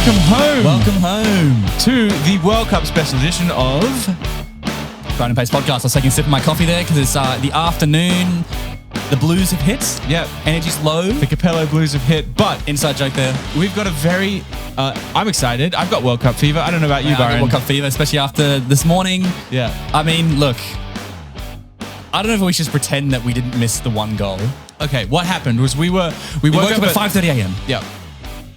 Welcome home. Welcome home to the World Cup special edition of Byron and Pace podcast. I was taking a sip of my coffee there because it's the afternoon. The Blues have hit. Yep. Energy's low. The Capello Blues have hit, but Inside joke there. we've got a very... I'm excited. I've got World Cup fever. I don't know about you, I got Byron. World Cup fever, especially after this morning. Yeah. I mean, look, I don't know if we should just pretend that we didn't miss the one goal. Okay, what happened was we woke up at 5:30 a.m. Yeah.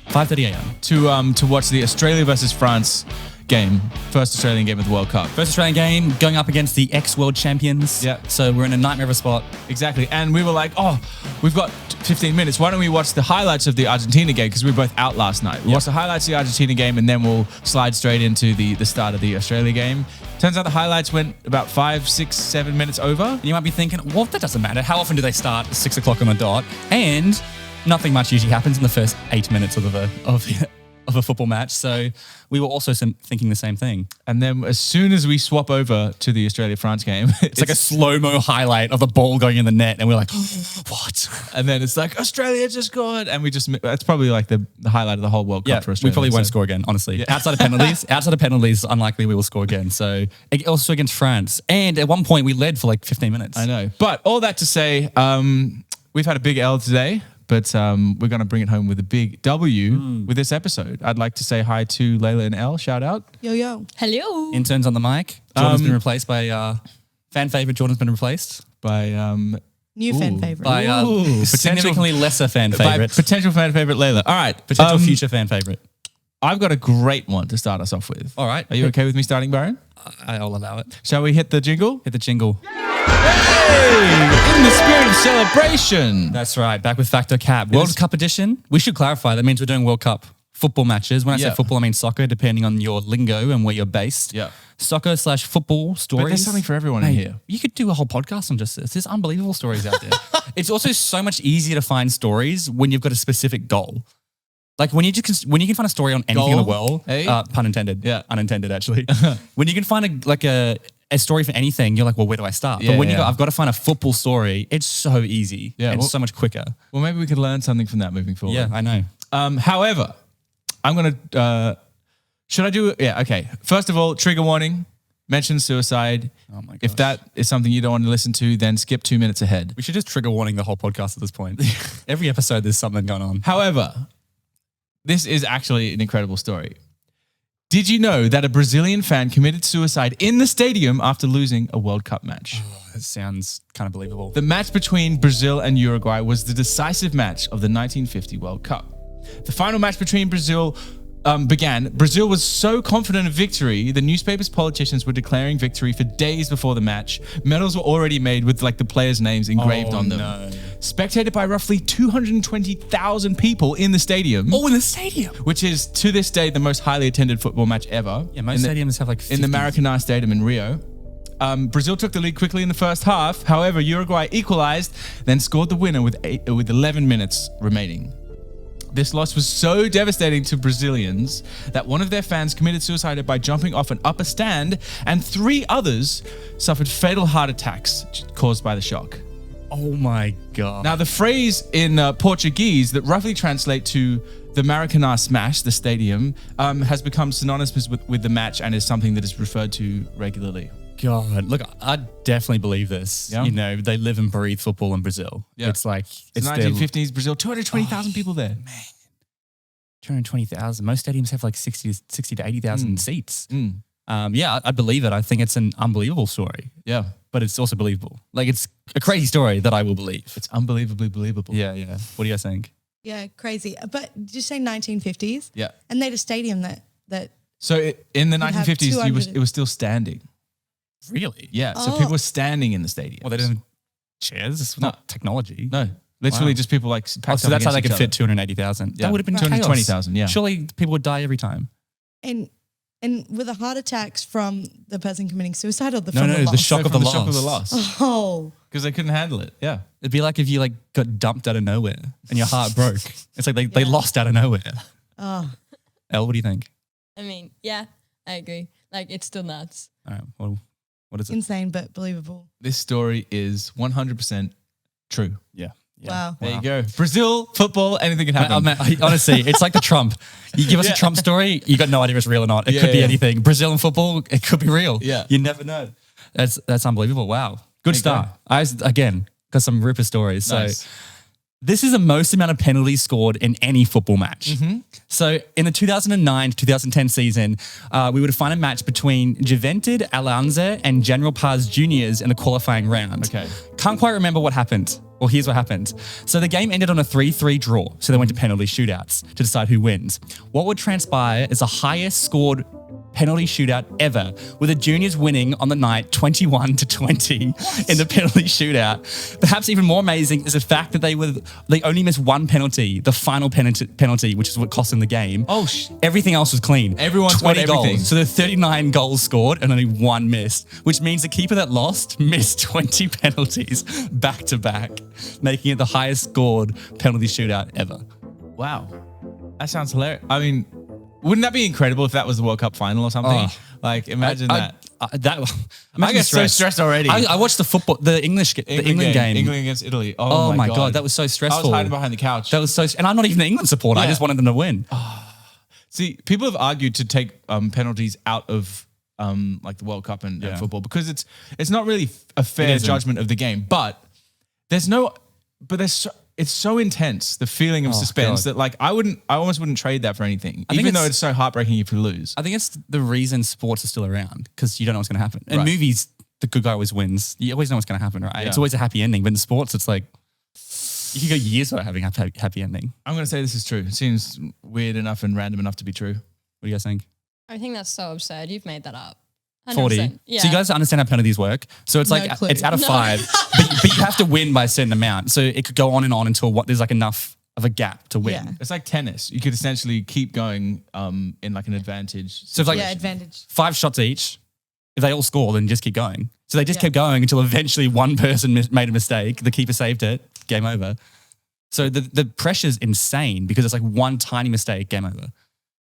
5:30 a.m. To watch the Australia versus France game, first Australian game of the World Cup. First Australian game, going up against the ex-world champions. Yeah. So we're in a nightmare of a spot. Exactly. And we were like, oh, we've got 15 minutes. Why don't we watch the highlights of the Argentina game? Because we were both out last night. We watched the highlights of the Argentina game and then we'll slide straight into the start of the Australia game. Turns out the highlights went about 5, 6, 7 minutes over. And you might be thinking, well, that doesn't matter. How often do they start at 6 o'clock on the dot? And nothing much usually happens in the first 8 minutes of a football match. So we were also thinking the same thing. And then as soon as we swap over to the Australia-France game, It's like a slow-mo highlight of the ball going in the net. And we're like, what? and then it's like, Australia just scored. And that's probably like the highlight of the whole World Cup for Australia. We probably won't score again, honestly. Yeah. Outside of penalties, unlikely we will score again. So also against France. And at one point we led for like 15 minutes. I know. But all that to say, we've had a big L today. But we're going to bring it home with a big W with this episode. I'd like to say hi to Layla and Elle. Shout out. Yo, yo. Hello. Interns on the mic. Jordan's been replaced by fan favorite. Jordan's been replaced By New fan favorite. by significantly lesser fan favorite. potential fan favorite Layla. All right. Potential future fan favorite. I've got a great one to start us off with. All right. Are you okay with me starting, Byron? I'll allow it. Shall we hit the jingle? Hit the jingle. Hey! In the spirit of celebration. That's right. Back with Factor Cap. World Cup edition. We should clarify. That means we're doing World Cup football matches. When I say football, I mean soccer, depending on your lingo and where you're based. Yeah. Soccer/football stories. But there's something for everyone in here. You could do a whole podcast on just this. There's unbelievable stories out there. It's also so much easier to find stories when you've got a specific goal. Like when you can find a story on anything in the world, hey? Pun intended. Yeah. Unintended actually. When you can find a story for anything, you're like, well, where do I start? Yeah, but when yeah. I've got to find a football story, it's so easy and well- so much quicker. Well, maybe we could learn something from that moving forward. Yeah, I know. However, I'm going to... should I do it? Yeah, okay. First of all, trigger warning. Mention suicide. Oh my gosh. If that is something you don't want to listen to, then skip 2 minutes ahead. We should just trigger warning the whole podcast at this point. Every episode, there's something going on. However, this is actually an incredible story. Did you know that a Brazilian fan committed suicide in the stadium after losing a World Cup match? That sounds kind of believable. The match between Brazil and Uruguay was the decisive match of the 1950 World Cup. The final match between Brazil began. Brazil was so confident of victory, the newspapers' politicians were declaring victory for days before the match. Medals were already made with the players' names engraved on them. No. Spectated by roughly 220,000 people in the stadium. Oh, in the stadium. Which is, to this day, the most highly attended football match ever. Yeah, most stadiums have like 50. In the Maracanã Stadium in Rio. Brazil took the lead quickly in the first half. However, Uruguay equalized, then scored the winner with 11 minutes remaining. This loss was so devastating to Brazilians that one of their fans committed suicide by jumping off an upper stand, and 3 others suffered fatal heart attacks caused by the shock. Oh my God. Now, the phrase in Portuguese that roughly translates to the Maracanã smash, the stadium, has become synonymous with the match and is something that is referred to regularly. God, look, I definitely believe this. Yeah. You know, they live and breathe football in Brazil. Yeah. It's like It's 1950s Brazil, 220,000 people there. 220,000. Most stadiums have like 60 to 80,000 seats. Mm. Yeah, I believe it. I think it's an unbelievable story, Yeah. but it's also believable. Like it's a crazy story that I will believe. It's unbelievably believable. Yeah. What do you guys think? Yeah, crazy. But did you say 1950s? Yeah. And they had a stadium that So in the have 1950s, 200 it was still standing. Really? Yeah. So Oh. people were standing in the stadium. Well, they didn't have chairs. It's not technology. No. Literally Wow. just people like Oh, packed so up that's how they against could each fit other. 280,000. Yeah. That would have been 220,000, yeah. Surely people would die every time. and were the heart attacks from the person committing suicide or No, from the the loss? shock So of from the shock of the loss. loss. Oh, Because they couldn't handle it. Yeah. It'd be like if you like got dumped out of nowhere and your heart broke. It's like they lost out of nowhere. oh. Elle, what do you think? I mean, yeah, I agree. Like, it's still nuts. All right. Well, what is it? Insane but believable. This story is 100% true. Yeah. Wow. There you go. Brazil, football, anything can happen. Honestly, it's like the Trump. You give us a Trump story, you got no idea if it's real or not. It could be anything. Brazil and football, it could be real. Yeah. You never know. That's unbelievable. Wow. Good start. Again, got some ripper stories. Nice. So this is the most amount of penalties scored in any football match. So in the 2009 to 2010 season, we would find a match between Juventud Alianza and General Paz Juniors in the qualifying round. Okay. Can't quite remember what happened. Well, here's what happened. So the game ended on a 3-3 draw. So they went to penalty shootouts to decide who wins. What would transpire is the highest scored penalty shootout ever, with the juniors winning on the night 21-20 in the penalty shootout. Perhaps even more amazing is the fact that they only missed one penalty, the final penalty, which is what cost them the game. Everything else was clean. Everyone scored 20 goals. everything. So there are 39 goals scored and only one missed, which means the keeper that lost missed 20 penalties back to back, making it the highest scored penalty shootout ever. Wow. That sounds hilarious. I mean, wouldn't that be incredible if that was the World Cup final or something? Oh. Like, imagine that. I get so stressed already. I watched the England game. England against Italy. Oh my God, that was so stressful. I was hiding behind the couch. That was so, and I'm not even an England supporter. I just wanted them to win. See, people have argued to take penalties out of like the World Cup and football because it's not really a fair judgment of the game. But it's so intense, the feeling of suspense that like I almost wouldn't trade that for anything, even though it's so heartbreaking if you lose. I think it's the reason sports are still around, because you don't know what's going to happen. In movies, the good guy always wins. You always know what's going to happen, right? Yeah. It's always a happy ending. But in sports, it's like you could go years without having a happy ending. I'm going to say this is true. It seems weird enough and random enough to be true. What do you guys think? I think that's so absurd. You've made that up. 40. Yeah. So you guys understand how penalties work. So it's like clue. it's out of 5, but you have to win by a certain amount. So it could go on and on until there's like enough of a gap to win. Yeah. It's like tennis. You could essentially keep going in like an advantage. So it's like advantage. 5 shots each. If they all score, then just keep going. So they just kept going until eventually one person made a mistake. The keeper saved it. Game over. So the pressure's insane because it's like one tiny mistake, game over.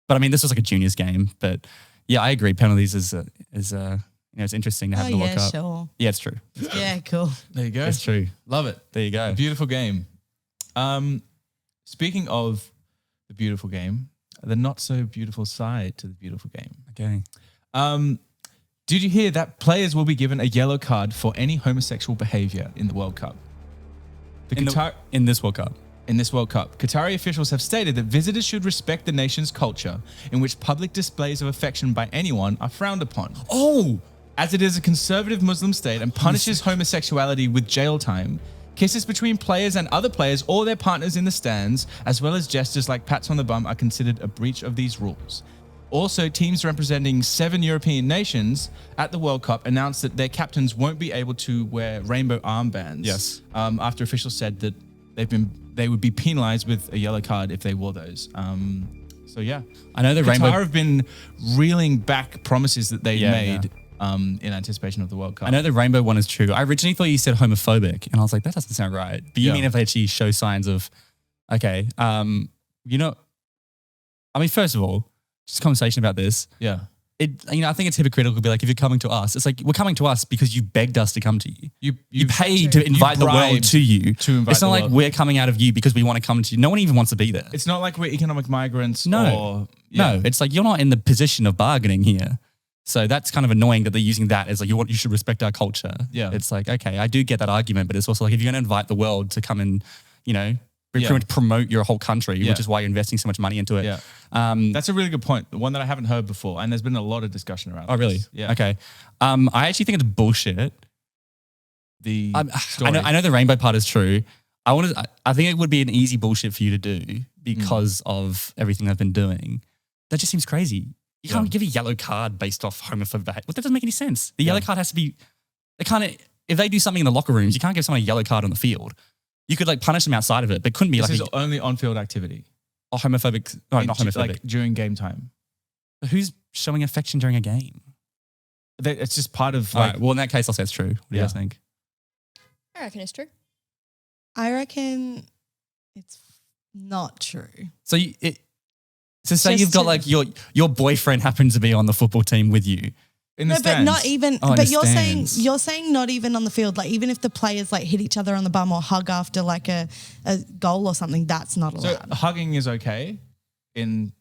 But I mean, this was like a juniors game. But yeah, I agree. Penalties is it's interesting to have the World Cup. Sure. Yeah, it's true. Yeah, cool. There you go. It's true. Love it. There you go. A beautiful game. Speaking of the beautiful game, the not so beautiful side to the beautiful game. Okay. Did you hear that players will be given a yellow card for any homosexual behavior in the World Cup? In this World Cup. In this World Cup, Qatari officials have stated that visitors should respect the nation's culture, in which public displays of affection by anyone are frowned upon. Oh! As it is a conservative Muslim state and punishes homosexuality with jail time, kisses between players and other players or their partners in the stands, as well as gestures like pats on the bum, are considered a breach of these rules. Also, teams representing 7 European nations at the World Cup announced that their captains won't be able to wear rainbow armbands. Yes. After officials said that they would be penalized with a yellow card if they wore those. So yeah, I know the Qatar rainbow have been reeling back promises that they made in anticipation of the World Cup. I know the rainbow one is true. I originally thought you said homophobic, and I was like, that doesn't sound right. But you mean if they actually show signs of, okay, first of all, just a conversation about this. Yeah. I think it's hypocritical to be like, if you're coming to us, it's like, we're coming to us because you begged us to come to you. You paid to invite the world to you. It's not like we're coming out of you because we want to come to you. No one even wants to be there. It's not like we're economic migrants. No, it's like, you're not in the position of bargaining here. So that's kind of annoying that they're using that as like, you should respect our culture. Yeah. It's like, okay, I do get that argument, but it's also like, if you're going to invite the world to come and, pretty much promote your whole country, which is why you're investing so much money into it. Yeah. That's a really good point. The one that I haven't heard before. And there's been a lot of discussion around Oh, really? this. Yeah. Okay. I actually think it's bullshit. I know the rainbow part is true. I think it would be an easy bullshit for you to do because of everything they've been doing. That just seems crazy. You can't give a yellow card based off homophobic behavior. Well, that doesn't make any sense. The yellow card has to be, if they do something in the locker rooms, you can't give someone a yellow card on the field. You could punish them outside of it, but it couldn't be this is only on-field activity. Homophobic. No, not homophobic. Like during game time. But who's showing affection during a game? It's just part of All right, well, in that case, I'll say it's true. What do you guys think? I reckon it's true. I reckon it's not true. So say you've got your boyfriend happens to be on the football team with you, in the No, but stands. not even. Oh, in but the you're saying not even on the field. Like even if the players like hit each other on the bum or hug after like a goal or something, that's not So allowed. hugging is okay in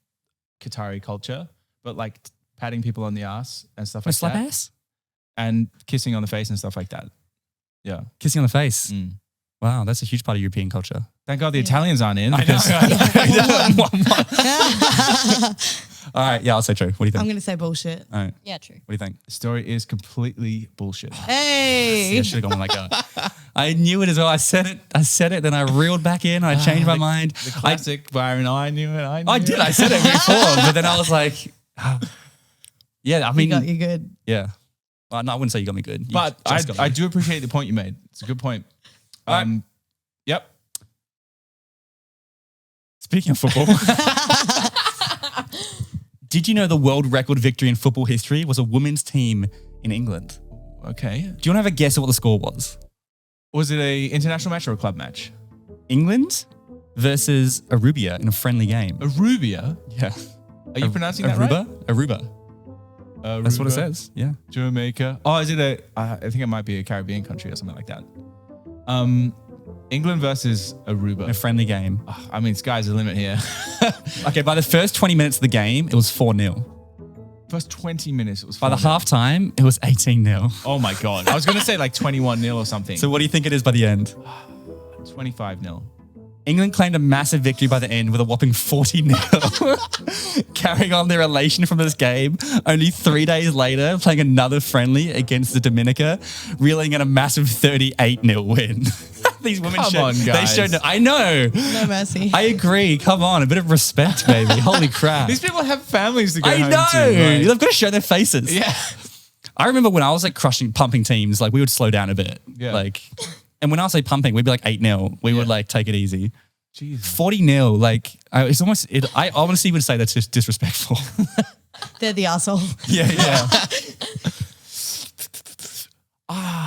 Qatari culture, but like patting people on the ass and stuff A like slap that, ass? and kissing on the face and stuff like that. Yeah. Kissing on the face. Mm. Wow, that's a huge part of European culture. Thank God the Italians aren't in. I because- All right, yeah, I'll say true. What do you think? I'm going to say bullshit. All right, Yeah, true. what do you think? The story is completely bullshit. Hey. Yeah, I should have gone like that. I knew it as well. I said it, then I reeled back in. I changed my mind. The classic Byron, I knew it. I did. I said it before, but then I was like, yeah, I You mean, got you good. yeah. Well, no, I wouldn't say you got me good. You But just got me. I do appreciate the point you made. It's a good point. Yep. Speaking of football, did you know the world record victory in football history was a women's team in England? Okay. Do you want to have a guess at what the score was? Was it a international match or a club match? England versus Aruba in a friendly game. Arubia? Yeah. Are you pronouncing that right? Aruba. That's what it Aruba, says. Yeah. Jamaica. Oh, is it I think it might be a Caribbean country or something like that. England versus Aruba. In a friendly game. I mean, sky's the limit here. Okay, by the first 20 minutes of the game, it was 4-0. First 20 minutes, it was By the 4-0. half time, it was 18-0. Oh my God. I was going to say like 21-0 or something. So what do you think it is by the end? 25-0. England claimed a massive victory by the end with a whopping 40-0. Carrying on their elation from this game, only 3 days later, playing another friendly against the Dominica, reeling in a massive 38-0 win. These women Come showed, on, they guys. showed, I know. No mercy. I agree. Come on, a bit of respect, baby. Holy crap. These people have families to go I home know. to. Like, They've got to show their faces. yeah. I remember when I was like pumping teams, like we would slow down a bit. Yeah. Like, and when I say pumping, we'd be like 8-0. We would like take it easy. Jesus. 40-0. Like, it's almost, I honestly would say that's just disrespectful. They're the asshole. yeah.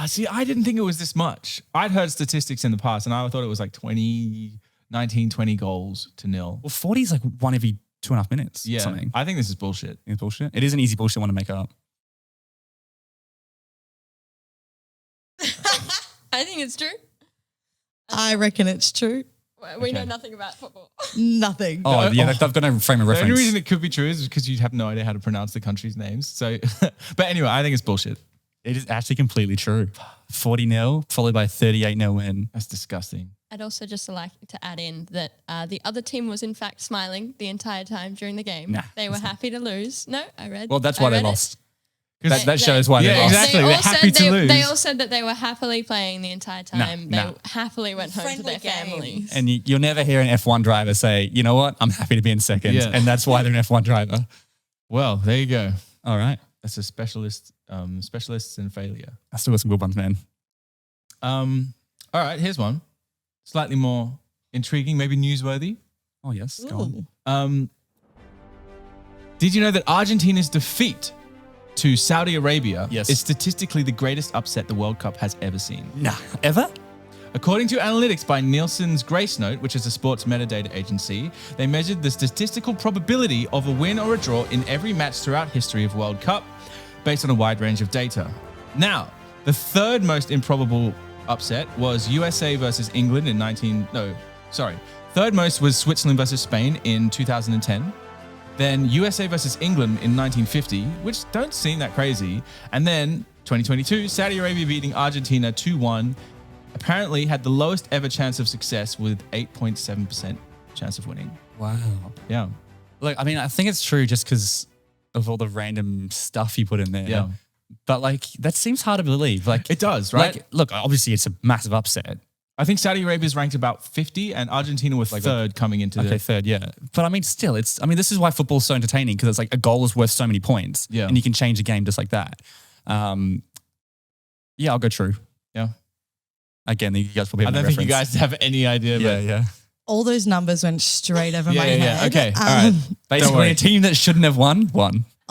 See, I didn't think it was this much. I'd heard statistics in the past and I thought it was like 20 goals to nil. Well, 40 is like one every 2.5 minutes. Yeah. Or something. I think this is bullshit. It's bullshit. It is an easy bullshit one to make up. I think it's true. I reckon it's true. We know Okay. nothing about football. Nothing. Oh, yeah. They've got no frame of The only reference. reason it could be true is because you have no idea how to pronounce the country's names. So, but anyway, I think it's bullshit. It is actually completely true. 40-0 followed by a 38-0 win. That's disgusting. I'd also just like to add in that the other team was in fact smiling the entire time during the game. Nah, They were happy to lose. No, I read. Well, that's I why they read it. lost. That shows why Yeah, they lost. exactly. They They're all happy said to lose. They all said that they were happily playing the entire time. nah. They happily went home to Friendly their game. families. And you'll never hear an F1 driver say, you know what, I'm happy to be in second. Yeah. And that's why they're an F1 driver. Well, there you go. All right. That's a specialists in failure. I still got some good ones, man. All right, here's one. Slightly more intriguing, maybe newsworthy. Oh, yes. Go on. Ooh. Did you know that Argentina's defeat to Saudi Arabia Yes. is statistically the greatest upset the World Cup has ever seen? Nah. Ever? According to analytics by Nielsen's Grace Note, which is a sports metadata agency, they measured the statistical probability of a win or a draw in every match throughout history of World Cup based on a wide range of data. Now, the third most improbable upset was USA versus England in third most was Switzerland versus Spain in 2010. Then USA versus England in 1950, which don't seem that crazy. And then 2022, Saudi Arabia beating Argentina 2-1, apparently had the lowest ever chance of success with 8.7% chance of winning. Wow. Yeah. Look, I mean, I think it's true just because of all the random stuff you put in there. Yeah. But like, that seems hard to believe. Like, It does, right? Like, look, obviously it's a massive upset. I think Saudi Arabia is ranked about 50 and Argentina was third coming into Okay, third, yeah. But I mean, still, this is why football's so entertaining because it's like a goal is worth so many points. Yeah. And you can change a game just like that. Yeah, I'll go true. Yeah. Again, you guys probably I have don't no think you reference. guys have any idea. Yeah. All those numbers went straight over my Yeah. head. Okay. All right. Basically, worry. a team that shouldn't have won.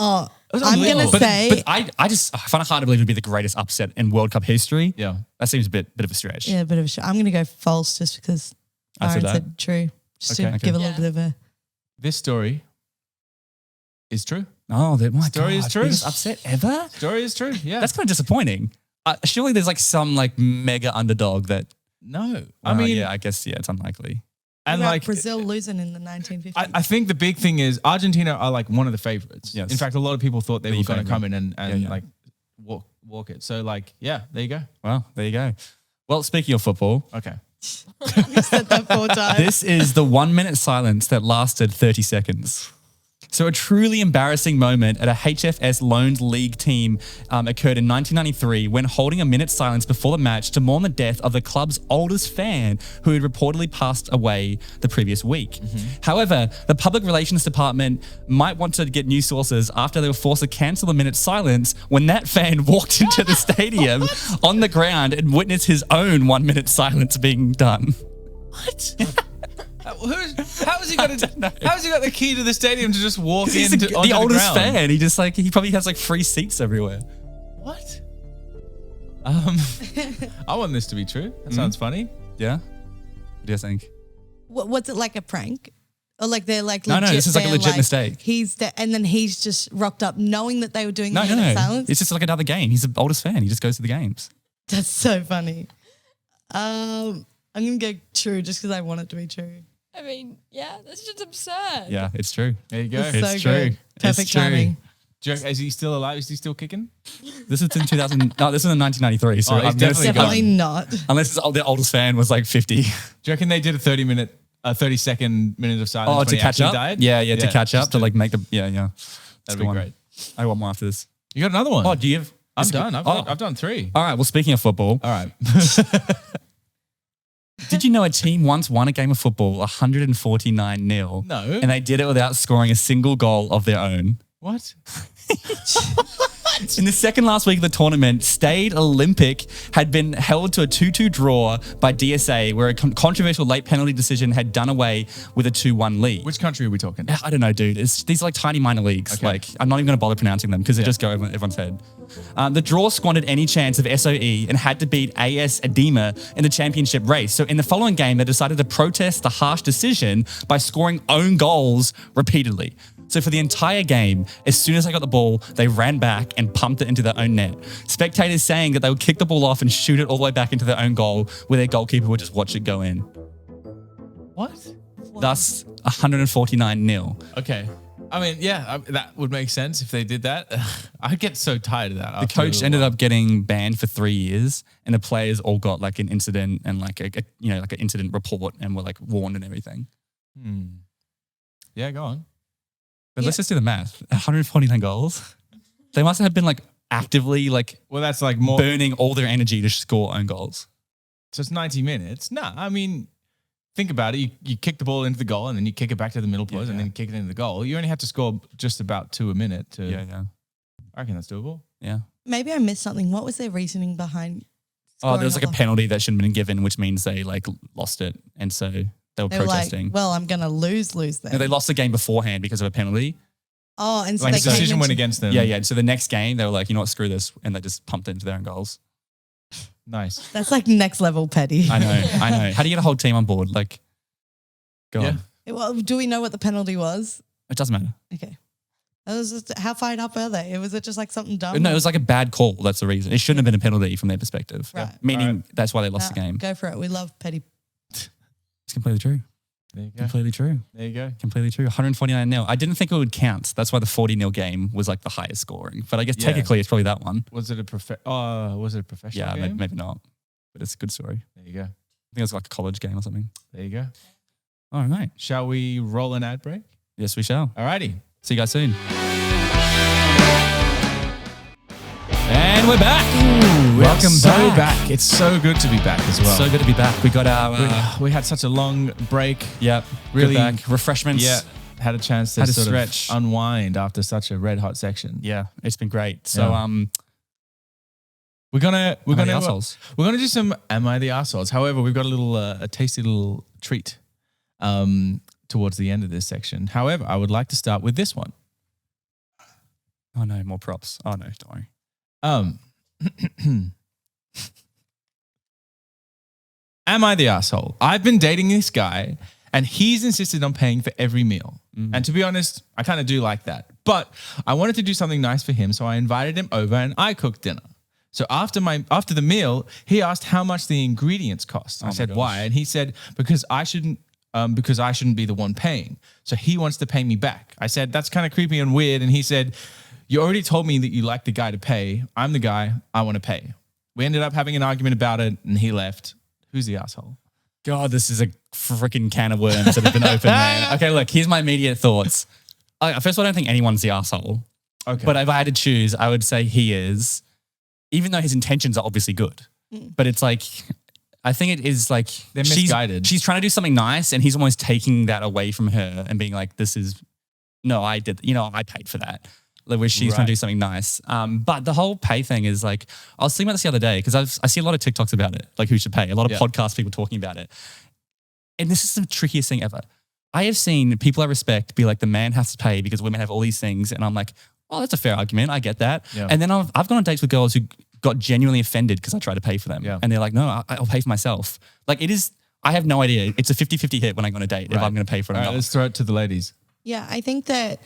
Oh, was I'm going to unbelievable. say, But I find it hard to believe it would be the greatest upset in World Cup history. Yeah. That seems a bit of a stretch. yeah, a bit of a shit. I'm going to go false just because I said Byron that. said true. Just Okay. to give a Yeah. little bit of a... This story is true. Oh, my Story is God, true. biggest upset ever? Story is true. Yeah. That's kind of disappointing. Surely there's like some like mega underdog that. no. I mean, yeah, I guess it's unlikely. and What about like Brazil losing in the 1950s. I think the big thing is Argentina are like one of the favorites. Yes. In fact, a lot of people thought they were going to favourite. come in and Yeah. like walk it. So like, yeah, there you go. Well, there you go. Well, speaking of football, Okay. You said that 4 times. this is the 1 minute silence that lasted 30 seconds. So a truly embarrassing moment at a HFS Loans League team occurred in 1993 when holding a minute's silence before the match to mourn the death of the club's oldest fan who had reportedly passed away the previous week. However, the public relations department might want to get news sources after they were forced to cancel the minute's silence when that fan walked into the stadium on the ground and witnessed his own 1 minute silence being done. What? How has he got the key to the stadium to just walk He's into the oldest ground? fan. He probably has like free seats everywhere. What? I want this to be true. That sounds funny. Yeah. What do you think? What's it like a prank? Or like they're like No, legit, this is like a they're legit mistake. He's there, and then he's just rocked up knowing that they were doing No, the minute silence. It's just like another game. He's the oldest fan. He just goes to the games. That's so funny. I'm gonna go true just because I want it to be true. I mean, yeah, that's just absurd. Yeah, it's true. There you go. It's It's so true. good. Perfect It's true. timing. Is he still alive? Is he still kicking? This is in 2000. No, this is in 1993. So Oh, he's I'm gonna definitely say- Definitely not. unless the oldest fan was like 50. Do you reckon they did a 30-second minute of silence Oh, when to he catch actually up. died? Yeah, to catch up just to like make the yeah. That'd Good be one. great. I want more after this. You got another one? Oh, do you have? I'm this- done. I've done 3. All right. Well, speaking of football, All right. did you know a team once won a game of football 149-0? No. And they did it without scoring a single goal of their own. What? In the second last week of the tournament, Stade Olympic had been held to a 2-2 draw by DSA, where a controversial late penalty decision had done away with a 2-1 lead. Which country are we talking? I don't know, dude. These are like tiny minor leagues. Okay. Like, I'm not even going to bother pronouncing them because they just go over everyone's head. The draw squandered any chance of SOE and had to beat AS Edema in the championship race. So in the following game, they decided to protest the harsh decision by scoring own goals repeatedly. So for the entire game, as soon as they got the ball, they ran back and pumped it into their own net. Spectators saying that they would kick the ball off and shoot it all the way back into their own goal, where their goalkeeper would just watch it go in. What? Thus, 149-0. Okay. I mean, yeah, that would make sense if they did that. I get so tired of that. The coach ended up getting banned for 3 years, and the players all got like an incident and like like an incident report and were like warned and everything. Yeah, go on. But let's just do the math. 149 goals. They must have been like actively like Well, that's like more. burning all their energy to score own goals. So it's 90 minutes. Nah, I mean, think about it. You kick the ball into the goal and then you kick it back to the middle post and then kick it into the goal. You only have to score just about 2 a minute. Yeah. I reckon that's doable. Yeah. Maybe I missed something. What was their reasoning behind? Oh, there was like a scoring penalty that shouldn't have been given, which means they like lost it. And so they were They were protesting. like, well, I'm gonna lose then. No, they lost the game beforehand because of a penalty. Oh, and so Like they the came decision went into- against them. Yeah. And so the next game, they were like, you know what, screw this. And they just pumped it into their own goals. Nice. That's like next level petty. I know. How do you get a whole team on board? Like, go Yeah. on. Well, do we know what the penalty was? It doesn't matter. Okay. It was just, how fired up are they? Was it just like something dumb? No, it was like a bad call. That's the reason. It shouldn't have been a penalty from their perspective. Right. Meaning that's why they lost the game. Go for it. We love petty. It's completely true. There you go. Completely true. There you go. Completely true. 149-0. I didn't think it would count. That's why the 40-0 game was like the highest scoring. But I guess Yeah. technically it's probably that one. Was it a professional Yeah, game? maybe not. But it's a good story. There you go. I think it was like a college game or something. There you go. All right. Shall we roll an ad break? Yes, we shall. Alrighty. See you guys soon. And we're back. Welcome so back. It's so good to be back as well. So good to be back. We got our we had such a long break. yeah, Really- good back. Refreshments. Yeah. Had a chance to Had a sort stretch. of unwind after such a red hot section. Yeah, it's been great. So Yeah. We're gonna assholes. we're gonna do some Am I the Assholes? However, we've got a little a tasty little treat towards the end of this section. However, I would like to start with this one. Oh no, more props. Oh no, don't worry. Am I the asshole? I've been dating this guy and he's insisted on paying for every meal. And to be honest, I kind of do like that. But I wanted to do something nice for him, so I invited him over and I cooked dinner. So after the meal, he asked how much the ingredients cost. I said, why? And he said, because I shouldn't be the one paying. So he wants to pay me back. I said, that's kind of creepy and weird. And he said, you already told me that you like the guy to pay. I'm the guy. I want to pay. We ended up having an argument about it and he left. Who's the asshole? God, this is a freaking can of worms that have been opened, man. Okay, look, here's my immediate thoughts. First of all, I don't think anyone's the asshole. Okay. But if I had to choose, I would say he is, even though his intentions are obviously good. But it's like, I think it is like they're misguided. She's trying to do something nice and he's almost taking that away from her and being like, I paid for that. Where she's trying to do something nice. But the whole pay thing is like, I was thinking about this the other day because I see a lot of TikToks about it, like who should pay, a lot of podcast people talking about it. And this is the trickiest thing ever. I have seen people I respect be like, the man has to pay because women have all these things. And I'm like, oh, that's a fair argument. I get that. Yeah. And then I've gone on dates with girls who got genuinely offended because I tried to pay for them. Yeah. And they're like, no, I'll pay for myself. Like it is, I have no idea. It's a 50-50 hit when I go on a date if I'm going to pay for it or not. Let's throw it to the ladies. Yeah, I think that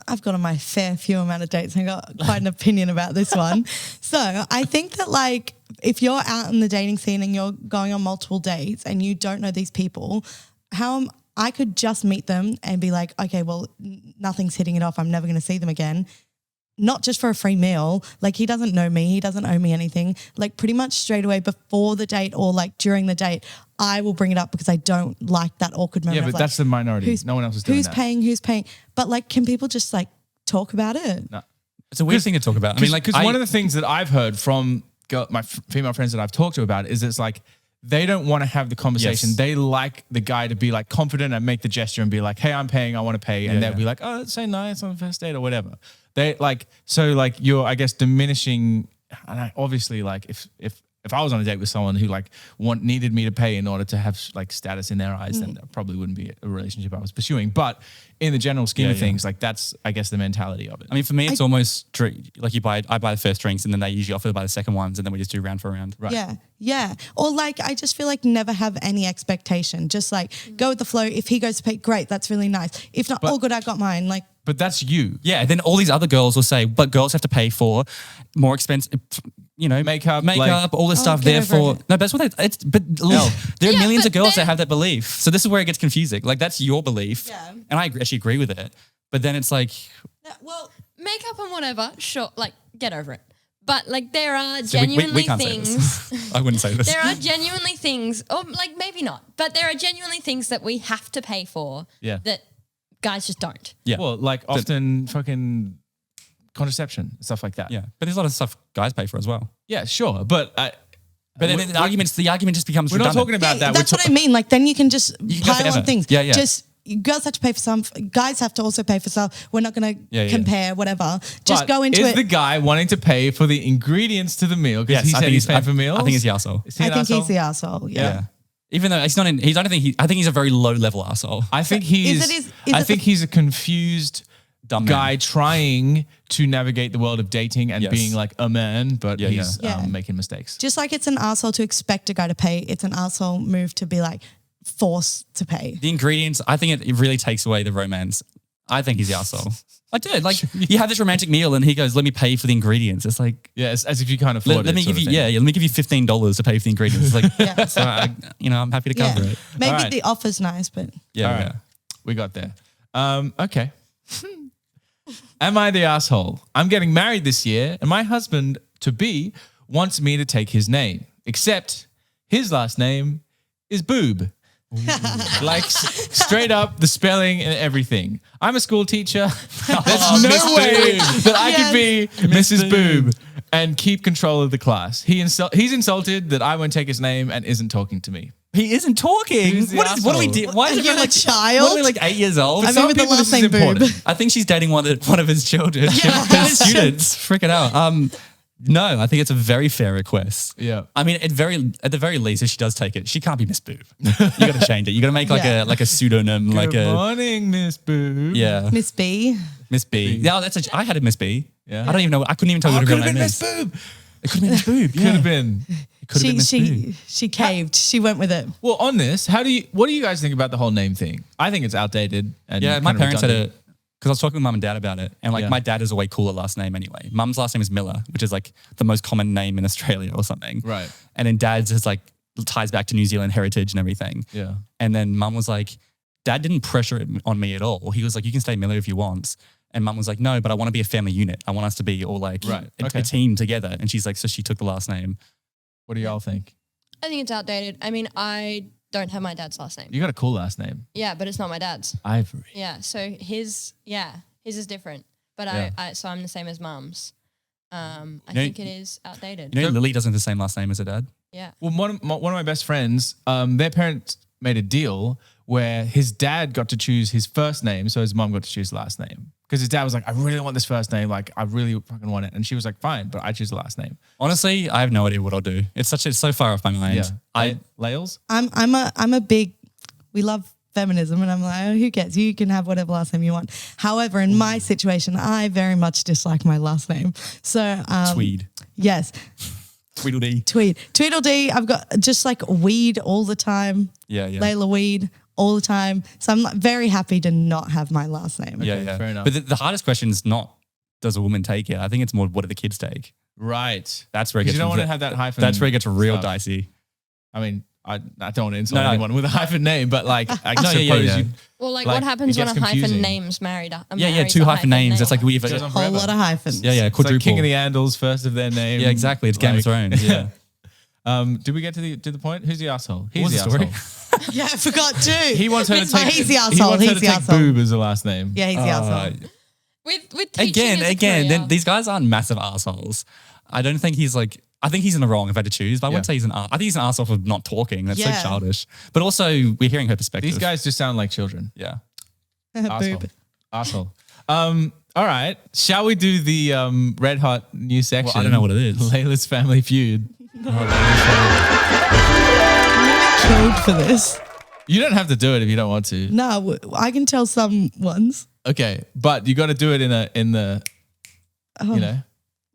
I've got on my fair few amount of dates and got quite an opinion about this one. So I think that like if you're out in the dating scene and you're going on multiple dates and you don't know these people, I could just meet them and be like, okay, well, nothing's hitting it off. I'm never going to see them again. Not just for a free meal. Like he doesn't know me. He doesn't owe me anything. Like pretty much straight away before the date or like during the date, I will bring it up because I don't like that awkward moment. Yeah, but that's the minority. No one else is doing that. Who's paying? But like, can people just like talk about it? No. It's a weird thing to talk about. I mean, like, because one of the things that I've heard from my female friends that I've talked to about it is it's like, they don't want to have the conversation. Yes. They like the guy to be like confident and make the gesture and be like, hey, I'm paying, I want to pay. And they'll be like, oh, that's so nice on the first date or whatever. They like, so like you're, I guess, diminishing. And obviously like if I was on a date with someone who like needed me to pay in order to have like status in their eyes, then that probably wouldn't be a relationship I was pursuing. But in the general scheme of things, like that's, I guess, the mentality of it. I mean, for me, it's almost like I buy the first drinks and then they usually offer to buy the second ones and then we just do round for round. Right. Yeah. Yeah. Or like, I just feel like never have any expectation. Just like go with the flow. If he goes to pay, great. That's really nice. If not, all good, I got mine. Like, but that's you. Yeah. Then all these other girls will say, but girls have to pay for more expensive, makeup, like, all this stuff. Therefore, no, that's what there are millions of girls that have that belief. So this is where it gets confusing. Like that's your belief. Yeah. And I actually agree with it. But then it's like, well, makeup and whatever, sure, like get over it. But like there are genuinely we can't things. Say this. I wouldn't say this. There are genuinely things, or like maybe not, but there are genuinely things that we have to pay for that guys just don't. Yeah. Well, like often fucking contraception, stuff like that. Yeah. But there's a lot of stuff guys pay for as well. Yeah, sure. But then the argument just becomes we're redundant. not talking about that. That's what I mean. Like then you can just pile on things. Yeah, yeah. Just girls have to pay for some. Guys have to also pay for some. We're not going to compare whatever. Just go into it. Is the guy wanting to pay for the ingredients to the meal because he said he's paying for meals? I think he's the arsehole. I think he's the arsehole. Yeah. Even though he's not in, I think he's a very low level arsehole. I think he's a confused dumb guy trying to navigate the world of dating and being like a man, but he's making mistakes. Just like it's an arsehole to expect a guy to pay, it's an arsehole move to be like forced to pay. The ingredients, I think it really takes away the romance. I think he's the arsehole. I do. Like you have this romantic meal and he goes, let me pay for the ingredients. It's like, it's as if you can't afford it. Let me give you $15 to pay for the ingredients. It's like, so I'm happy to cover it. Maybe the offer's nice, but yeah. We got there. Okay. Am I the asshole? I'm getting married this year and my husband to be wants me to take his name, except his last name is Boob. Like straight up the spelling and everything. I'm a school teacher. There's no way that I could be Mrs. Boob and keep control of the class. He's insulted that I won't take his name and isn't talking to me. He isn't talking. What do we do? Why is he like a child? What are we, like 8 years old? I mean, with the last name Boob. I think she's dating one of his children. His students. Freak it out. No, I think it's a very fair request. Yeah. I mean, at the very least, if she does take it, she can't be Miss Boob. You got to change it. You got to make like a pseudonym. Good morning, Miss Boob. Yeah. Miss B. Miss B. Yeah, I had a Miss B. Yeah. I don't even know. I couldn't even tell you what her real name is. Miss Boob. It could have been Miss Boob. Yeah. Could have been. She caved. She went with it. Well, on this, what do you guys think about the whole name thing? I think it's outdated. And my parents had because I was talking with mum and dad about it, and like my dad is a way cooler last name anyway. Mum's last name is Miller, which is like the most common name in Australia or something. Right. And then dad's is like ties back to New Zealand heritage and everything. Yeah. And then mum was like, dad didn't pressure it on me at all. He was like, you can stay Miller if you want. And mum was like, no, but I want to be a family unit. I want us to be all like a team together. And she's like, so she took the last name. What do y'all think? I think it's outdated. I mean, I don't have my dad's last name. You got a cool last name. Yeah, but it's not my dad's. Ivory. Yeah, so his is different. But so I'm the same as mum's. I think it is outdated. You know, Lily doesn't have the same last name as her dad. Yeah. Well, one of my best friends, their parents made a deal where his dad got to choose his first name, so his mum got to choose the last name. Because his dad was like, I really want this first name. Like, I really fucking want it. And she was like, fine, but I choose the last name. Honestly, I have no idea what I'll do. It's so far off my mind. Yeah. Laels? I'm a big, we love feminism, and I'm like, oh, who cares? You can have whatever last name you want. However, in my situation, I very much dislike my last name. So Tweed. Yes. Tweedledee. Tweedledee. I've got just like Weed all the time. Yeah. Layla Weed all the time. So I'm like very happy to not have my last name. Okay, yeah. Fair enough. But the hardest question is not, does a woman take it? I think it's more, what do the kids take? Right. That's where it gets. You don't want to have that hyphen. That's where it gets real stuff. dicey. I mean, I don't want to insult anyone with a hyphen name, but like, I suppose you. Well, like what happens it when gets a hyphen confusing. name's married? Two hyphen names. It's like we have Goes a on Whole forever. lot of hyphens. yeah, It's quadruple. like King of the Andals, first of their name. Yeah, exactly. It's Game of Thrones. Yeah. Did we get to the point? Who's the asshole? He's What was the the story? asshole. Yeah, I forgot too. He wants her to take. He's the He asshole. wants her He's to the take asshole. boob as the last name. Yeah, he's the asshole. With teaching as a Again, career. these guys aren't massive assholes. I don't think he's like. I think he's in the wrong if I had to choose, but I wouldn't say he's an ass. I think he's an asshole for not talking. That's so Yeah. childish. But also, we're hearing her perspective. These guys just sound like children. Yeah. Asshole. Boob. Asshole. All right. Shall we do the red hot new section? Well, I don't know what it is. Layla's Family Feud. Killed for this. You don't have to do it if you don't want to. No, I can tell some ones. Okay, but you got to do it in the. You know.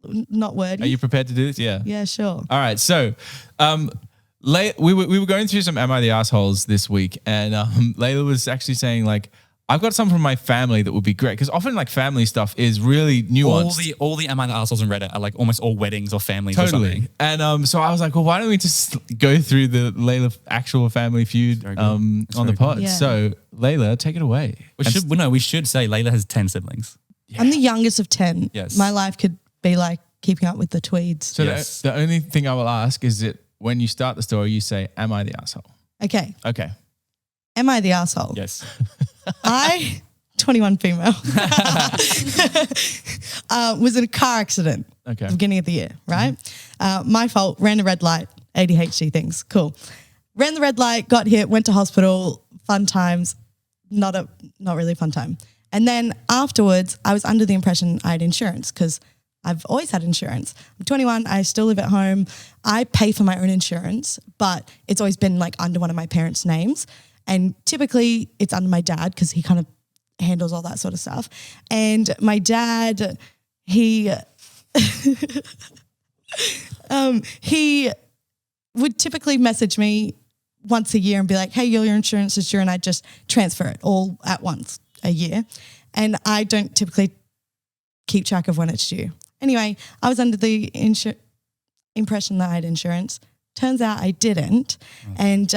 Not wordy. Are you prepared to do this? Yeah. Yeah, sure. All right. So, we were going through some Am I the Assholes this week, and Layla was actually saying like, I've got some from my family that would be great because often like family stuff is really nuanced. All the Am I the Assholes on Reddit are like almost all weddings or families or Totally. something. And so I was like, well, why don't we just go through the Layla actual Family Feud on the pod? Yeah. So Layla, take it away. We should say Layla has 10 siblings. I'm the youngest of 10. Yes. My life could be like keeping up with the tweeds. So Yes. the only thing I will ask is that when you start the story, you say, am I the asshole? Okay. Okay. Am I the asshole? Yes. 21 female, was in a car accident Okay. at the beginning of the year, right? My fault, ran a red light, ADHD things, cool. Ran the red light, got hit, went to hospital, fun times, not really fun time. And then afterwards, I was under the impression I had insurance because I've always had insurance. I'm 21, I still live at home. I pay for my own insurance, but it's always been like under one of my parents' names. And typically it's under my dad because he kind of handles all that sort of stuff. And my dad, he would typically message me once a year and be like, hey, your insurance is due, and I'd just transfer it all at once a year. And I don't typically keep track of when it's due. Anyway, I was under the impression that I had insurance. Turns out I didn't. And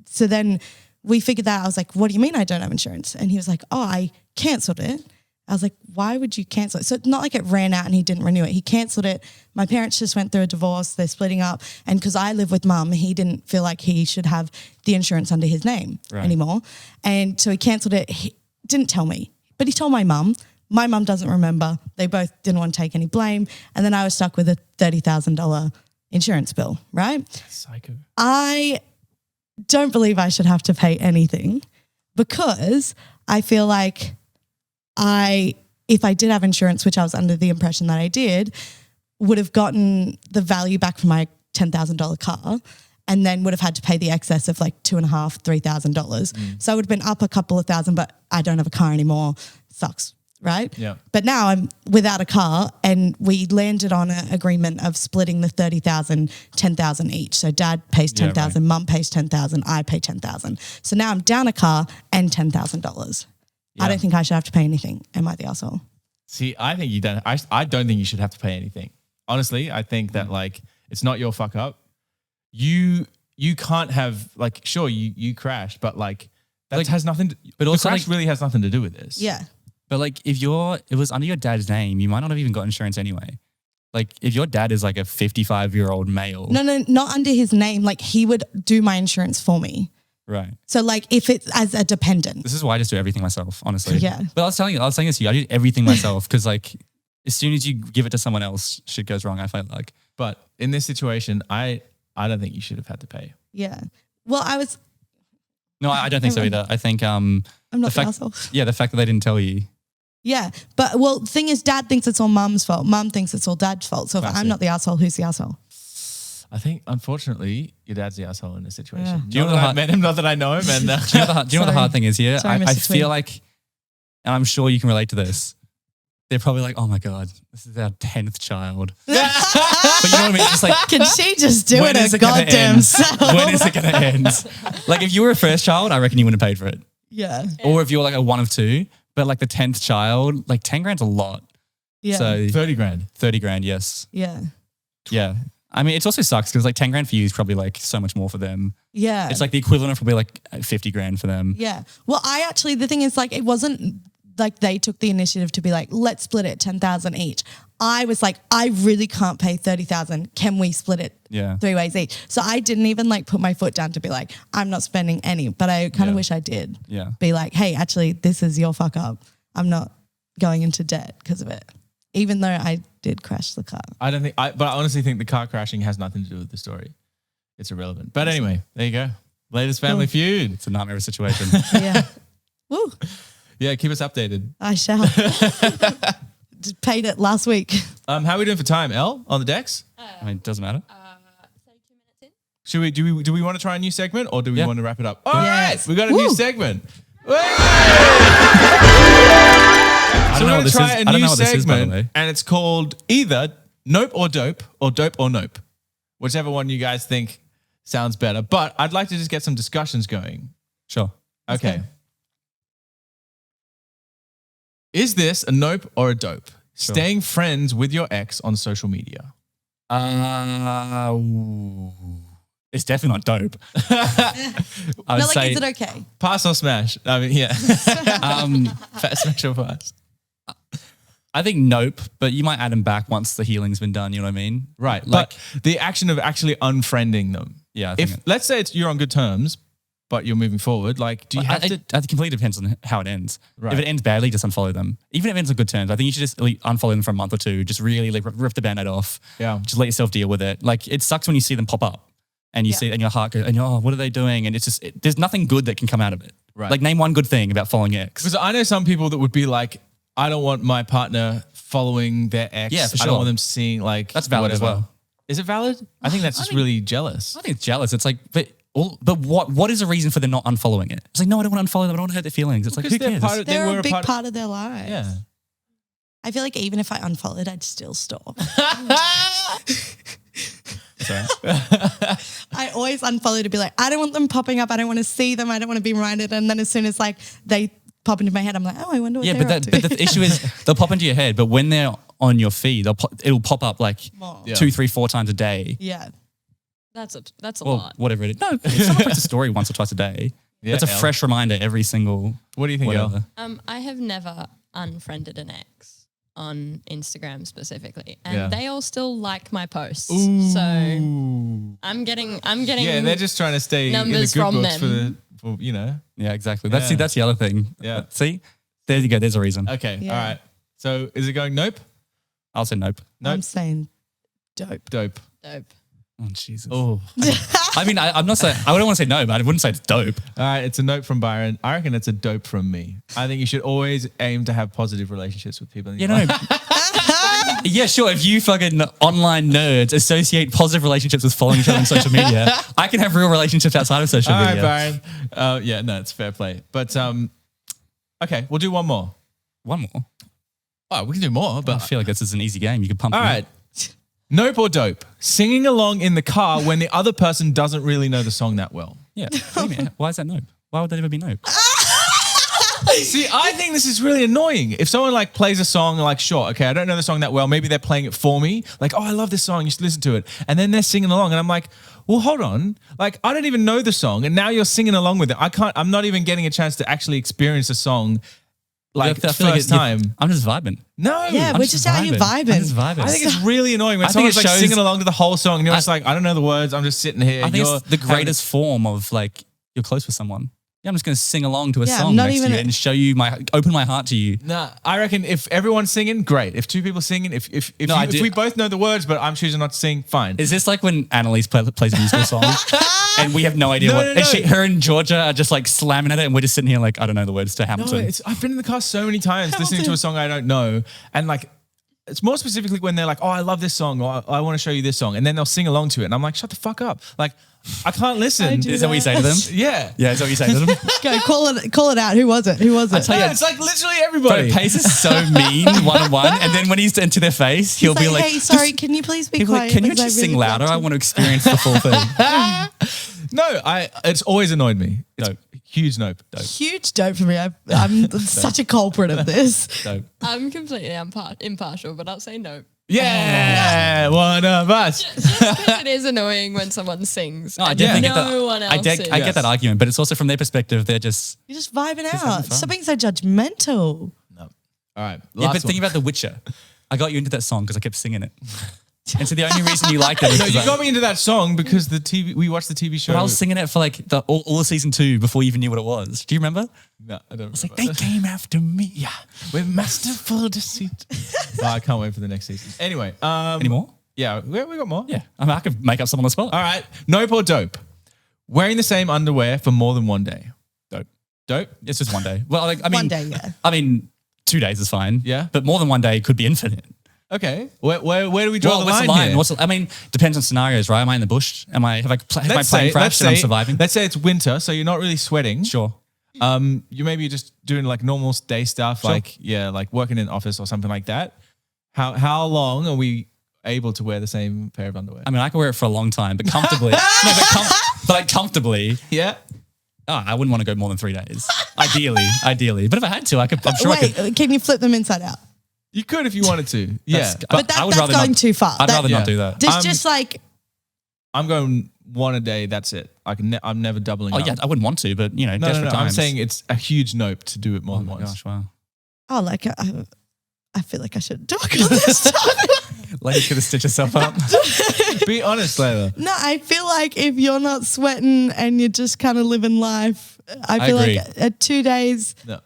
so then we figured that. I was like, what do you mean I don't have insurance? And he was like, oh, I cancelled it. I was like, why would you cancel it? So it's not like it ran out and he didn't renew it. He cancelled it. My parents just went through a divorce. They're splitting up. And because I live with mum, he didn't feel like he should have the insurance under his name anymore. And so he cancelled it. He didn't tell me, but he told my mum. My mum doesn't remember. They both didn't want to take any blame. And then I was stuck with a $30,000 insurance bill, right? Psycho. I don't believe I should have to pay anything because I feel like if I did have insurance, which I was under the impression that I did, would have gotten the value back from my $10,000 car and then would have had to pay the excess of like $2,500, $3,000. So I would have been up a couple of thousand, but I don't have a car anymore. Sucks. Right? Yeah. But now I'm without a car and we landed on an agreement of splitting the 30,000, 10,000 each. So dad pays 10,000, mum pays 10,000, I pay 10,000. So now I'm down a car and $10,000. I don't think I should have to pay anything. Am I the asshole? See, I think you don't. I don't think you should have to pay anything. Honestly, I think that like it's not your fuck up. You can't have like sure you crashed, but like that has nothing. But also, the crash really has nothing to do with this. Yeah. But like if it was under your dad's name, you might not have even got insurance anyway. Like if your dad is like a 55-year-old male. No, not under his name. Like he would do my insurance for me. Right. So like if it's as a dependent. This is why I just do everything myself, honestly. Yeah. But I was saying this to you. I did everything myself because like as soon as you give it to someone else, shit goes wrong, I feel like. But in this situation, I don't think you should have had to pay. Yeah. Well, No, I don't think so either. I think I'm not the asshole. Yeah, the fact that they didn't tell you. Yeah. But well, the thing is dad thinks it's all mum's fault. Mum thinks it's all dad's fault. So if I'm not the asshole, who's the asshole? I think, unfortunately, your dad's the asshole in this situation. Yeah. Do you know that I met him? Not that I know him. And do you know what the hard thing is here? Sorry, I Mr. feel like, and I'm sure you can relate to this. They're probably like, oh my God, this is our 10th child. But you know what I mean? It's like, Can she just do when it is her it gonna goddamn end? self? When is it going to end? Like if you were a first child, I reckon you wouldn't have paid for it. Yeah. Or if you're like a one of two, but like the 10th child, like 10 grand's a lot. Yeah. So 30 grand. 30 grand, yes. Yeah. Yeah. I mean, it also sucks because like 10 grand for you is probably like so much more for them. Yeah. It's like the equivalent of probably like 50 grand for them. Yeah. Well, the thing is like, it wasn't like they took the initiative to be like, let's split it 10,000 each. I was like, I really can't pay 30,000. Can we split it 3 ways each? So I didn't even like put my foot down to be like, I'm not spending any, but I kind of wish I did. Yeah. Be like, hey, actually, this is your fuck up. I'm not going into debt because of it. Even though I did crash the car. But I honestly think the car crashing has nothing to do with the story. It's irrelevant. But anyway, there you go. Latest Family Feud. It's a nightmare situation. Yeah. Woo. Yeah, keep us updated. I shall. Just paid it last week. How are we doing for time, Elle, on the decks? I mean, it doesn't matter. 32 minutes in. Should we do we want to try a new segment or do we want to wrap it up? All right, Yes. we got a new segment. So we're going to try a new segment and it's called either Nope or Dope or Nope. Whichever one you guys think sounds better. But I'd like to just get some discussions going. Sure. Okay. Is this a nope or a dope? Sure. Staying friends with your ex on social media. It's definitely not dope. I would But like, say is it okay? Pass or smash? I mean, yeah. Smash or pass? I think nope, but you might add them back once the healing's been done. You know what I mean? Right. Like, but the action of actually unfriending them. yeah. I think If let's say you're on good terms, but you're moving forward, like do you have to? it completely depends on how it ends. Right. If it ends badly, just unfollow them. Even if it ends on good terms, I think you should just unfollow them for a month or two. Just really like rip the band-aid off. Yeah. Just let yourself deal with it. Like it sucks when you see them pop up and you see it and your heart goes, and you're, oh, what are they doing? And it's just, there's nothing good that can come out of it. Right. Like name one good thing about following your ex. Because I know some people that would be like, I don't want my partner following their ex. Yeah, for I sure. don't want them seeing like That's valid as whatever. well. Is it valid? I think that's just really jealous. I think it's jealous. It's like, but what is the reason for them not unfollowing it? It's like, no, I don't want to unfollow them. I don't want to hurt their feelings. It's like, who cares? They're were a big part of their lives. Yeah. I feel like even if I unfollowed, I'd still stop. Sorry. I always unfollow to be like, I don't want them popping up. I don't want to see them. I don't want to be reminded. And then as soon as like they pop into my head, I'm like, oh, I wonder what Yeah, they're but up to. the issue is they'll pop into your head, but when they're on your feed, it'll pop up like More. 2, 3, 4 times a day. Yeah. That's a Well, lot. whatever it is. No, if someone puts a story once or twice a day, Yeah, that's a Elle. fresh reminder every single What do you think, whatever. Elle? I have never unfriended an ex on Instagram specifically, and Yeah. they all still like my posts. So Ooh. I'm getting. Yeah, they're just trying to stay in the numbers good from books them. for you know. Yeah, exactly. That's Yeah. that's the other thing. Yeah. See? There you go. There's a reason. Okay, Yeah. all right. So is it going nope? I'll say nope. Nope. I'm saying dope. Dope. Dope. Oh, Jesus. Oh. I mean, I'm not saying, I wouldn't want to say no, but I wouldn't say it's dope. All right, it's a nope from Byron. I reckon it's a dope from me. I think you should always aim to have positive relationships with people. In You your know, life. yeah, sure. If you fucking online nerds associate positive relationships with following each other on social media, I can have real relationships outside of social All right, media. Byron. Yeah, no, it's fair play. But okay, we'll do one more. One more. Oh, we can do more, I but feel like this is an easy game. You could pump all them up. right. Nope or dope? Singing along in the car when the other person doesn't really know the song that well. Yeah. What do you mean? Why is that nope? Why would that ever be nope? See, I think this is really annoying. If someone like plays a song, like, sure, okay, I don't know the song that well. Maybe they're playing it for me. Like, oh, I love this song. You should listen to it. And then they're singing along, and I'm like, well, hold on. Like, I don't even know the song, and now you're singing along with it. I'm not even getting a chance to actually experience a song like the first time. I'm just vibing. No. Yeah, we're just out here vibing. I'm just vibing. I think it's really annoying when I think someone's it like shows- singing along to the whole song, and you're just like, I don't know the words. I'm just sitting here. I think You're it's the having- greatest form of like you're close with someone. Yeah, I'm just going to sing along to a Yeah, song not next to even you and show you open my heart to you. Nah, I reckon if everyone's singing, great. If two people singing, if we both know the words, but I'm choosing not to sing, fine. Is this like when Annalise plays a musical song and we have no idea No, what? no, And no. her and Georgia are just like slamming at it, and we're just sitting here like I don't know the words to No, Hamilton. I've been in the car so many times listening to a song I don't know, and like it's more specifically when they're like, oh, I love this song, or I want to show you this song, and then they'll sing along to it, and I'm like, shut the fuck up, like I can't listen. do Is that what you say to them? Yeah. Yeah, is that what you say to them? Go call it out. Who was it? Who was it? tell you- No, it's like literally Bro, everybody. Pace is so mean one-on-one, and then when he's into their face, he'll It's be like, hey, sorry, can you please be he'll be quiet? like, can you because I just sing really louder? want I to." want to experience the full thing. No, it's always annoyed me. It's Nope. huge nope. Huge dope for me. I'm such a culprit of this. So I'm completely impartial, but I'll say no. Yeah, one of us. Just because it is annoying when someone sings. no, I and definitely get that. no one else I is. get that argument, but it's also from their perspective. They're just You're just vibing having out. fun. Stop being so judgmental. All right, yeah. last But think one. about The Witcher. I got you into that song because I kept singing it, and so the only reason you liked it is No, you because got me into that song because we watched the TV show. I was singing it for like all of season 2 before you even knew what it was. Do you remember? No, I don't. It's like they came after me. Yeah. We're masterful deceit. Oh, I can't wait for the next season. Anyway, Any more? Yeah, we got more. Yeah. I mean, I could make up some on the spot. All right. Nope or dope. Wearing the same underwear for more than one day. Dope. Dope. It's just one day. Well, like, I mean, One day, yeah. I mean, 2 days is fine. Yeah. But more than one day could be infinite. Okay. Where do we draw Well, the what's line here? I mean, depends on scenarios, right? Am I in the bush? Have my plane crashed and I'm surviving? Let's say it's winter, so you're not really sweating. Sure. You maybe just doing like normal day stuff, Sure. like working in an office or something like that. How long are we able to wear the same pair of underwear? I mean, I could wear it for a long time, but comfortably. but like comfortably, Yeah. I wouldn't want to go more than 3 days. Ideally. But if I had to, I'm sure I could. Wait, can you flip them inside out? You could if you wanted to. Yeah. But I would that's rather going not, too far. I'd rather Yeah. not do that. Just like I'm going one a day. That's it. I'm never doubling Oh up. yeah, I wouldn't want to, but you know, No, desperate I'm times. saying it's a huge nope to do it more Oh than my once. gosh, wow. oh, like I feel like I should talk on this stuff. Lady's gonna stitch herself up. Be honest, Layla. No, I feel like if you're not sweating and you're just kind of living life, I feel agree. like at 2 days, No.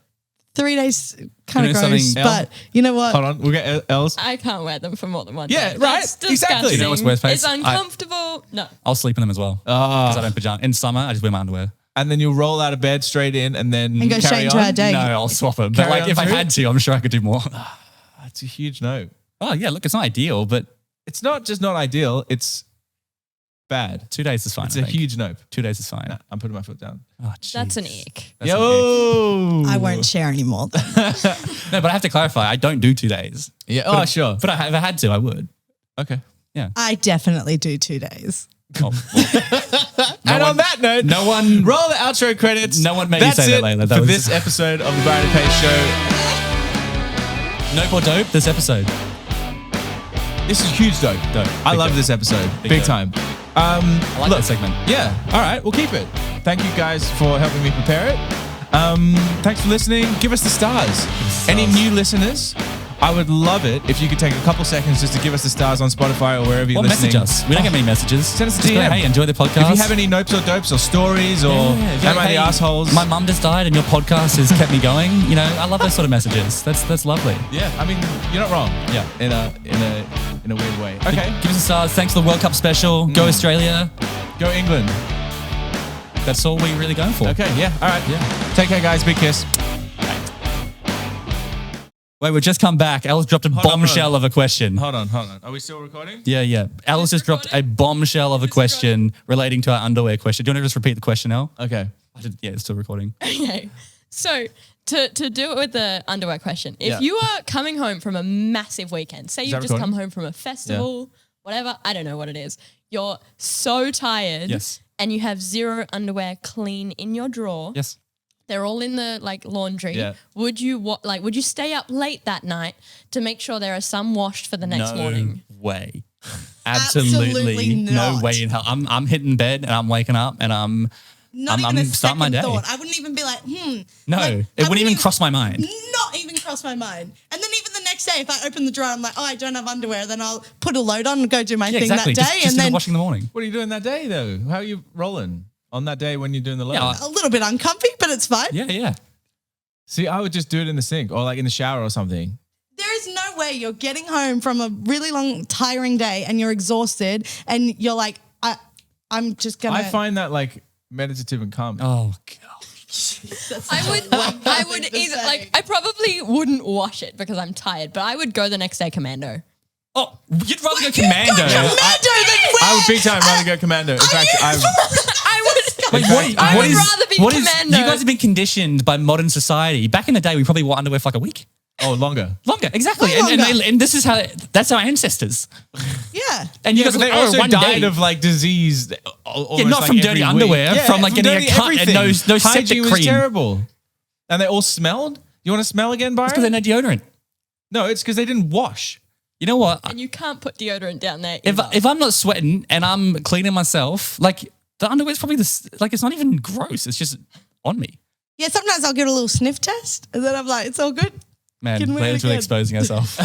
3 days kind of You know gross. something, But you know what? Hold on. We'll get Els. I can't wear them for more than one Yeah, day. right, That's exactly. disgusting. Do you know what's worse, Pace? It's uncomfortable. No. I'll sleep in them as well. Because I don't pajama. In summer, I just wear my underwear. And then you'll roll out of bed straight in and then And go carry straight into on. our day. No, I'll swap them. But Carry like, on if I through? had to, I'm sure I could do more. That's a huge no. Oh yeah, look, it's not ideal, but It's not just not ideal. It's bad. 2 days is fine. It's I a think. huge nope. 2 days is fine. Nah, I'm putting my foot down. Oh, That's an jeez. ick. That's an ick. Yo. I won't share anymore. No, but I have to clarify. I don't do 2 days. Yeah. Oh, sure. But if I had to, I would. Okay. I definitely do 2 days. Oh, well. And on that note, no one. roll the outro credits. No one made me That's say that, it Layla. That for was- this episode of the Byron and Pace Show. Nope or dope. This episode. This is huge, dope. I Big love dope. this episode. Big dope. time. I like Look, that segment. Yeah. All right. We'll keep it. Thank you guys for helping me prepare it. Thanks for listening. Give us the stars. Any new listeners? I would love it if you could take a couple seconds just to give us the stars on Spotify or wherever you're Or message listening. us. We don't get many messages. Send us a Just go, DM. hey, enjoy the podcast. If you have any nopes or dopes or stories or am I the assholes? My mum just died and your podcast has kept me going. You know, I love those sort of messages. That's lovely. Yeah. I mean, you're not wrong. Yeah. In a weird way. Okay. Give us the stars. Thanks for the World Cup special. Go Australia. Go England. That's all we're really going for. Okay. Yeah. All right. Yeah. Take care, guys. Big kiss. Wait, we've just come back. Alice dropped a on, bombshell of a question. Hold on. Are we still recording? Yeah. Alice just dropped a bombshell of a question relating to our underwear question. Do you want to just repeat the question, Elle? Okay. Yeah, it's still recording. Okay. So to do it with the underwear question, if Yeah. you are coming home from a massive weekend, say you've that just recording? come home from a festival, whatever, I don't know what it is, you're so tired Yes. and you have zero underwear clean in your drawer, Yes. They're all in the like laundry. Yeah. Would you would you stay up late that night to make sure there are some washed for the next morning? No way. Absolutely no not. way in hell. I'm hitting bed and I'm waking up and I'm Not even a starting my second day. thought. I wouldn't even be like, No, Like, it wouldn't even cross my mind. Not even cross my mind. And then even the next day, if I open the drawer, I'm like, oh, I don't have underwear, then I'll put a load on and go do my thing exactly. that day. Just and do the then washing in the morning. What are you doing that day though? How are you rolling on that day when you're doing the load? Yeah, a little bit uncomfy, but it's fine. Yeah. See, I would just do it in the sink or like in the shower or something. There is no way you're getting home from a really long, tiring day and you're exhausted and you're like, I'm just going to. I find that like meditative and calm. Oh god. I would either I probably wouldn't wash it because I'm tired, but I would go the next day commando. Oh, you'd rather go commando. I would big time rather go commando. In fact, I would. Wait, I would rather be commando. You guys have been conditioned by modern society. Back in the day, we probably wore underwear for like a week. Oh, longer. Longer, exactly. Way And longer. this is that's our ancestors. Yeah. And you Yeah, guys but they were like, also one died day, of like disease. Yeah, not from dirty underwear, from like getting a cut and no septic Hygiene was cream. terrible. And they all smelled. You want to smell again, Byron? Because they had no deodorant. No, it's because they didn't wash. You know what? And you can't put deodorant down there. If I'm not sweating and I'm cleaning myself, like the underwear's probably it's not even gross. It's just on me. Yeah, sometimes I'll get a little sniff test and then I'm like, it's all good. Man, Can we Leia's really again? exposing herself.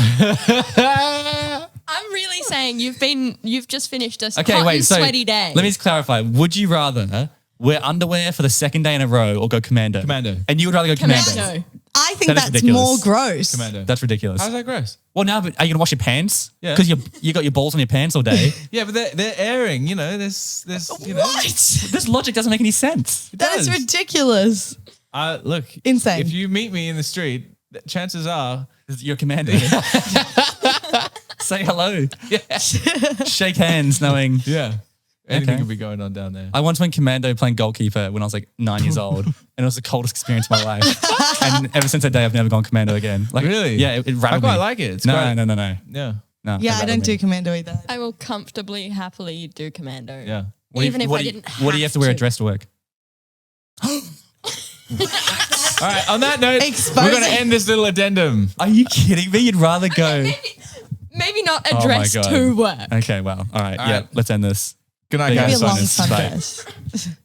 I'm really saying you've just finished a Okay, hot wait. and So sweaty day. let me just clarify. Would you rather wear underwear for the second day in a row or go commando? Commando. And you would rather go commando? Commando. I think That is that's ridiculous. more gross. Commando. That's ridiculous. How's that gross? Well, now, but are you gonna wash your pants? Yeah. Because you got your balls on your pants all day. Yeah, but they're airing. You know, there's you know. What? This logic doesn't make any sense. That is does. ridiculous. Look, Insane. If you meet me in the street, chances are You're commando. Say hello. Yeah. Shake hands, knowing. yeah, anything Okay. could be going on down there. I once went commando playing goalkeeper when I was like 9 years old, and it was the coldest experience of my life. And ever since that day, I've never gone commando again. Like, Really? Yeah, it I rattled me. quite like it. It's No. quite- No. Yeah, No, Yeah, it I rattled don't me. do commando either. I will comfortably, happily do commando. yeah. Even if what I do you- didn't What do you have to wear a dress to work? All right. On that note, Exposing. we're going to end this little addendum. Are you kidding me? You'd rather go. Maybe not a Oh my dress God. to work. Okay, well, all right. All yeah, right. let's end this. Good night, Yeah, Be a guys. long Bonus. Bye. sundress.